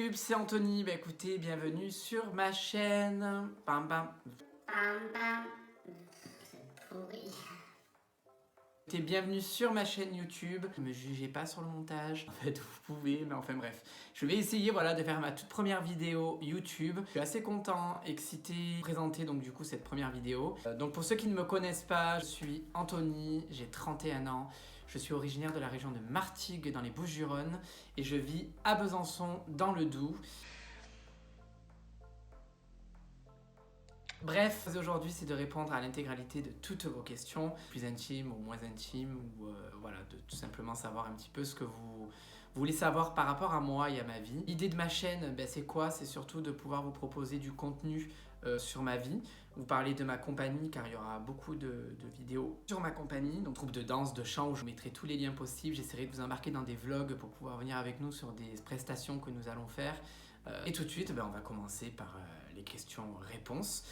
YouTube, c'est Anthony. Bah écoutez, bienvenue sur ma chaîne. Bam bam. C'est pourri. Bienvenue sur ma chaîne YouTube. Ne me jugez pas sur le montage. En fait, vous pouvez, mais enfin bref. Je vais essayer de faire ma toute première vidéo YouTube. Je suis assez content, excité de présenter donc du coup cette première vidéo. Donc pour ceux qui ne me connaissent pas, je suis Anthony, j'ai 31 ans. Je suis originaire de la région de Martigues dans les Bouches-du-Rhône et je vis à Besançon dans le Doubs. Bref, aujourd'hui c'est de répondre à l'intégralité de toutes vos questions, plus intimes ou moins intimes, ou voilà, de tout simplement savoir un petit peu ce que vous voulez savoir par rapport à moi et à ma vie. L'idée de ma chaîne, c'est quoi? C'est surtout de pouvoir vous proposer du contenu sur ma vie, vous parler de ma compagnie car il y aura beaucoup de vidéos sur ma compagnie, donc troupe de danse, de chant où je mettrai tous les liens possibles, j'essaierai de vous embarquer dans des vlogs pour pouvoir venir avec nous sur des prestations que nous allons faire. Et tout de suite, on va commencer par les questions-réponses.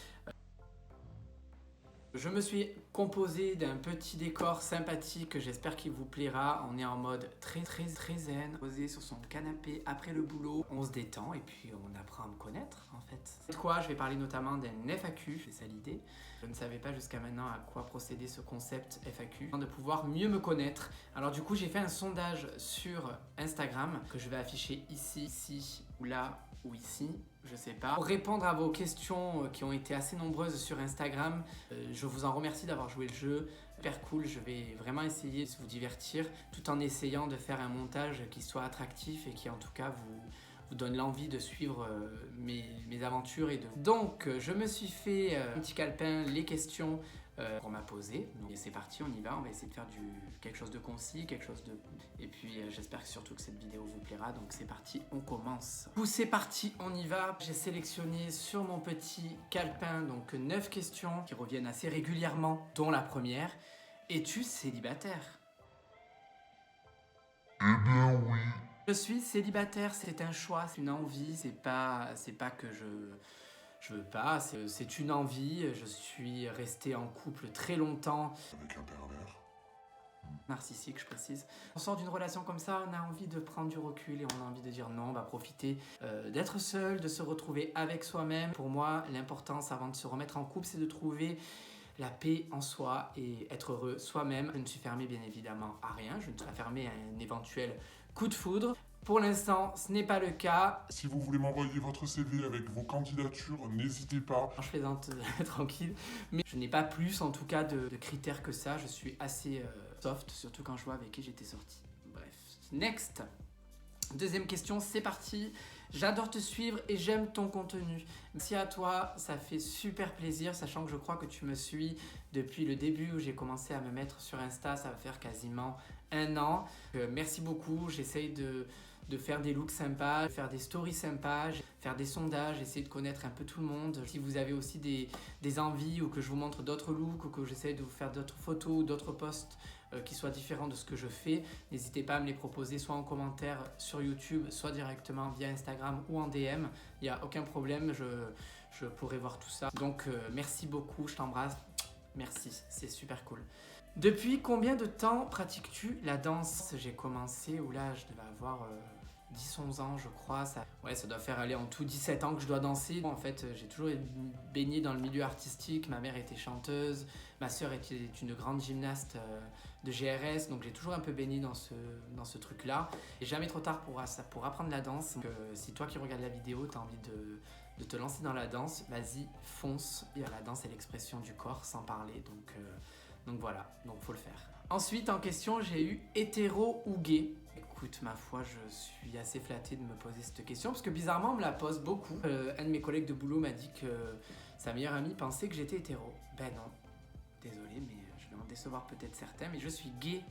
Je me suis composé d'un petit décor sympathique, j'espère qu'il vous plaira. On est en mode très zen, posé sur son canapé après le boulot. On se détend et puis on apprend à me connaître en fait. C'est quoi? Je vais parler notamment d'un FAQ, c'est ça l'idée. Je ne savais pas jusqu'à maintenant à quoi procéder ce concept FAQ, de pouvoir mieux me connaître. Alors du coup j'ai fait un sondage sur Instagram que je vais afficher ici ou là ou ici, je sais pas. Pour répondre à vos questions qui ont été assez nombreuses sur Instagram, je vous en remercie d'avoir joué le jeu, super cool, je vais vraiment essayer de vous divertir tout en essayant de faire un montage qui soit attractif et qui en tout cas vous donne l'envie de suivre mes aventures. Donc je me suis fait un petit calepin, les questions qu'on m'a posées. Donc c'est parti, on y va, on va essayer de faire quelque chose de concis, et puis j'espère surtout que cette vidéo vous plaira, donc c'est parti, on commence. C'est parti, on y va. J'ai sélectionné sur mon petit calepin donc 9 questions qui reviennent assez régulièrement, dont la première: es-tu célibataire? Eh bien oui. Je suis célibataire, c'est un choix, c'est une envie, c'est pas que je veux pas, c'est une envie. Je suis resté en couple très longtemps. Avec un pervers. Narcissique, je précise. On sort d'une relation comme ça, on a envie de prendre du recul et on a envie de dire non, on va profiter d'être seul, de se retrouver avec soi-même. Pour moi, l'importance avant de se remettre en couple, c'est de trouver la paix en soi et être heureux soi-même. Je ne suis fermé bien évidemment à rien, je ne suis pas fermé à un éventuel coup de foudre. Pour l'instant, ce n'est pas le cas. Si vous voulez m'envoyer votre CV avec vos candidatures, n'hésitez pas. Je plaisante tranquille, mais je n'ai pas plus en tout cas de critères que ça. Je suis assez soft, surtout quand je vois avec qui j'étais sorti. Bref, next. Deuxième question, c'est parti. J'adore te suivre et j'aime ton contenu. Merci à toi, ça fait super plaisir, sachant que je crois que tu me suis depuis le début où j'ai commencé à me mettre sur Insta, ça va faire quasiment 1 an. Merci beaucoup, j'essaye de faire des looks sympas, de faire des stories sympas, faire des sondages, essayer de connaître un peu tout le monde. Si vous avez aussi des envies ou que je vous montre d'autres looks ou que j'essaye de vous faire d'autres photos ou d'autres posts qui soient différents de ce que je fais, n'hésitez pas à me les proposer soit en commentaire sur YouTube, soit directement via Instagram ou en DM. Il n'y a aucun problème, je pourrai voir tout ça. Donc merci beaucoup, je t'embrasse. Merci, c'est super cool. Depuis combien de temps pratiques-tu la danse? J'ai commencé, où là je devais avoir 10-11 ans je crois, ça doit faire aller en tout 17 ans que je dois danser. En fait j'ai toujours baigné dans le milieu artistique, ma mère était chanteuse, ma soeur était une grande gymnaste de GRS, donc j'ai toujours un peu baigné dans ce truc là. Et jamais trop tard pour apprendre la danse, donc si toi qui regardes la vidéo tu as envie de te lancer dans la danse, vas-y fonce. La danse est l'expression du corps sans parler, donc voilà, donc faut le faire. Ensuite en question j'ai eu hétéro ou gay. Écoute, ma foi, je suis assez flatté de me poser cette question parce que bizarrement on me la pose beaucoup. Un de mes collègues de boulot m'a dit que sa meilleure amie pensait que j'étais hétéro. Ben non, désolé, mais je vais en décevoir peut-être certains, mais je suis gay,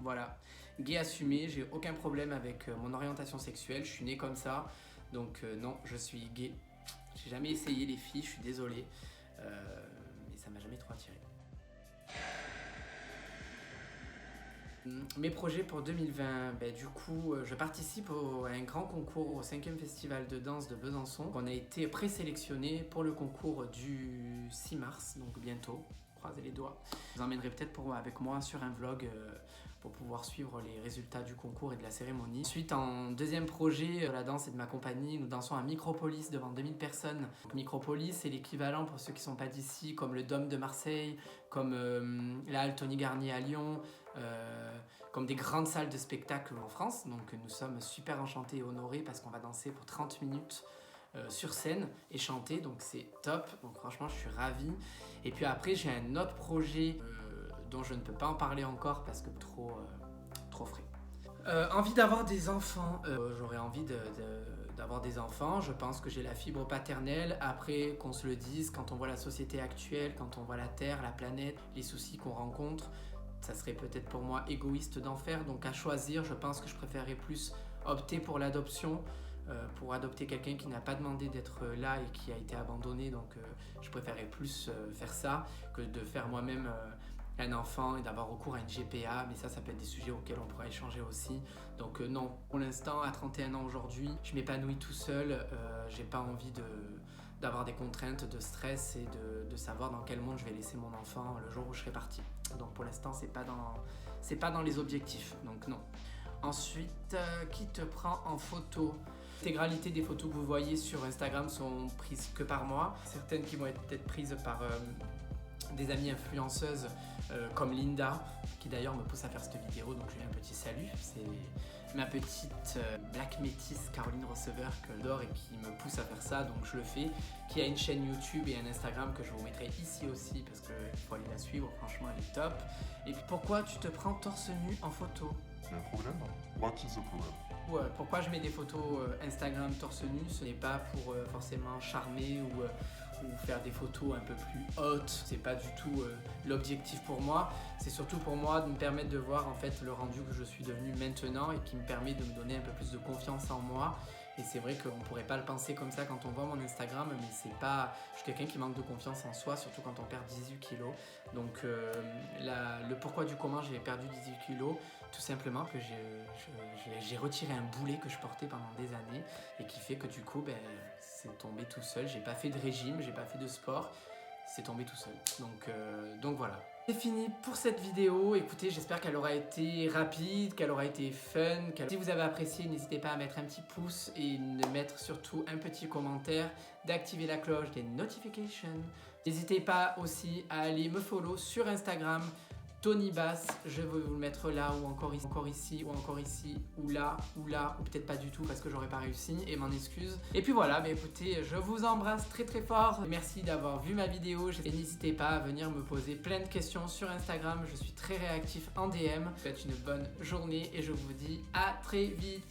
voilà. Gay assumé, j'ai aucun problème avec mon orientation sexuelle, je suis né comme ça, donc non, je suis gay. J'ai jamais essayé les filles, je suis désolé, mais ça m'a jamais trop attiré. Mes projets pour 2020, du coup, je participe à un grand concours au 5e Festival de danse de Besançon. On a été présélectionné pour le concours du 6 mars, donc bientôt, croisez les doigts. Je vous emmènerai peut-être avec moi sur un vlog pour pouvoir suivre les résultats du concours et de la cérémonie. Ensuite, en deuxième projet de la danse et de ma compagnie, nous dansons à Micropolis devant 2000 personnes. Donc, Micropolis, c'est l'équivalent pour ceux qui ne sont pas d'ici, comme le Dôme de Marseille, comme la Halle Tony Garnier à Lyon, comme des grandes salles de spectacle en France. Donc nous sommes super enchantés et honorés parce qu'on va danser pour 30 minutes sur scène et chanter, donc c'est top. Donc franchement, je suis ravi. Et puis après, j'ai un autre projet dont je ne peux pas en parler encore parce que trop frais. Envie d'avoir des enfants. J'aurais envie d'avoir des enfants. Je pense que j'ai la fibre paternelle. Après, qu'on se le dise, quand on voit la société actuelle, quand on voit la Terre, la planète, les soucis qu'on rencontre, ça serait peut-être pour moi égoïste d'en faire. Donc à choisir, je pense que je préférerais plus opter pour l'adoption, pour adopter quelqu'un qui n'a pas demandé d'être là et qui a été abandonné. Donc je préférerais plus faire ça que de faire moi-même un enfant et d'avoir recours à une GPA. Mais ça peut être des sujets auxquels on pourra échanger aussi. Donc non, pour l'instant, à 31 ans aujourd'hui, je m'épanouis tout seul. J'ai pas envie d'avoir des contraintes, de stress et de savoir dans quel monde je vais laisser mon enfant le jour où je serai parti. Donc pour l'instant, c'est pas dans les objectifs, donc non. Ensuite, qui te prend en photo? L'intégralité des photos que vous voyez sur Instagram sont prises que par moi. Certaines qui vont être peut-être prises par des amies influenceuses comme Linda, qui d'ailleurs me pousse à faire cette vidéo, donc je lui fais un petit salut. C'est ma petite black métisse Caroline Receveur que j'adore et qui me pousse à faire ça, donc je le fais, qui a une chaîne YouTube et un Instagram que je vous mettrai ici aussi parce qu'il faut aller la suivre, franchement elle est top. Et pourquoi tu te prends torse nu en photo? Il y a un problème? What is the problem? Ouais, pourquoi je mets des photos Instagram torse nu? Ce n'est pas pour forcément charmer ou faire des photos un peu plus hautes. C'est pas du tout l'objectif pour moi. C'est surtout pour moi de me permettre de voir en fait le rendu que je suis devenu maintenant et qui me permet de me donner un peu plus de confiance en moi. Et c'est vrai qu'on pourrait pas le penser comme ça quand on voit mon Instagram, mais c'est pas... Je suis quelqu'un qui manque de confiance en soi, surtout quand on perd 18 kilos. Donc le pourquoi du comment j'ai perdu 18 kilos, tout simplement que j'ai retiré un boulet que je portais pendant des années et qui fait que du coup, c'est tombé tout seul. J'ai pas fait de régime, j'ai pas fait de sport, c'est tombé tout seul. Donc voilà. C'est fini pour cette vidéo. Écoutez, j'espère qu'elle aura été rapide, qu'elle aura été fun. Si vous avez apprécié, n'hésitez pas à mettre un petit pouce et de mettre surtout un petit commentaire, d'activer la cloche des notifications. N'hésitez pas aussi à aller me follow sur Instagram, Tony Bass, je vais vous le mettre là ou encore ici, ou là, ou peut-être pas du tout parce que j'aurais pas réussi et m'en excuse. Et puis voilà, écoutez, je vous embrasse très très fort. Merci d'avoir vu ma vidéo et n'hésitez pas à venir me poser plein de questions sur Instagram. Je suis très réactif en DM. Faites une bonne journée et je vous dis à très vite.